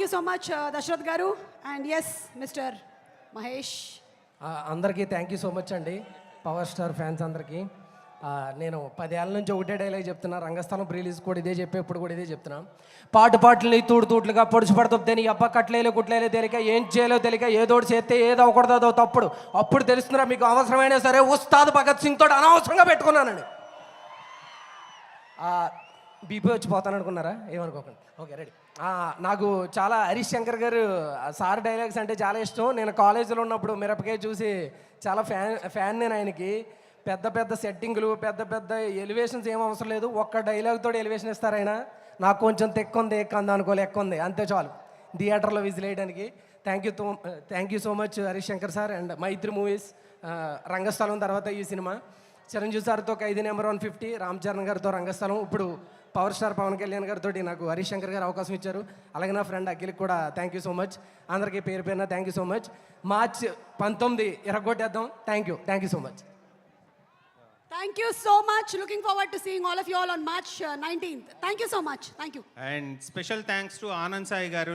you so much, Dashrath Garu. And yes, Mr. Mahesh. అందరికీ thank you so much అండి, power star fans అందరికీ. నేను 10 ఏళ్ళ నుంచి ఒకటే డైలాగ్ చెప్తున్నా, రంగస్థలం రిలీజ్ కూడా ఇదే చెప్పి ఇప్పుడు కూడా ఇదే చెప్తున్నా. పాటల్ని తూట్లుగా పొడుచు పడుతుంది, నీ అబ్బా కట్లేలో కుట్లేలో తెలియక ఏం చేయాలో తెలియక ఏదోటి చేస్తే ఏదో అవ్వకూడదు, అదో తప్పుడు. అప్పుడు తెలుస్తుందా మీకు అవసరమైనా సరే ఉస్తాద్ భగత్ సింగ్ తోటి అనవసరంగా పెట్టుకున్నానండి. బీపీ వచ్చి పోతాను అనుకున్నారా? ఏమనుకోకండి, ఓకే రెడీ. నాకు చాలా హరీష్ శంకర్ గారు సార్ డైలాగ్స్ అంటే చాలా ఇష్టం. నేను కాలేజీలో ఉన్నప్పుడు మిరపకాయ చూసి చాలా ఫ్యాన్ నేను ఆయనకి. పెద్ద పెద్ద సెట్టింగులు, పెద్ద పెద్ద ఎలివేషన్స్ ఏం అవసరం లేదు, ఒక్క డైలాగ్ తోటి ఎలివేషన్ ఇస్తారు ఆయన. నాకు కొంచెం తెక్కుంది ఎక్కంది అనుకోలే, ఎక్కుంది అంతే చాలు థియేటర్లో విజిల్ వేయడానికి. Thank you so much Harish Shankar sir and Mythri movies. Rangasthalam తర్వాత ఈ సినిమా, చిరంజీవి సార్తో ఖైదీ నెంబర్ 150, రామ్ చరణ్ గారితో రంగస్థలం, ఇప్పుడు పవర్ స్టార్ పవన్ కళ్యాణ్ గారితో నాకు హరీష్ శంకర్ గారు అవకాశం ఇచ్చారు. అలాగే నా ఫ్రెండ్ అఖిల్కి కూడా థ్యాంక్ యూ సో మచ్. అందరికీ పేరు పేరున thank you so much. March 19 ఇరగొట్టేద్దాం. Thank you so much. Thank you so much. Looking forward to seeing all of you all on March 19th. Thank you so much. Thank you. And special thanks to Anand Sai garu.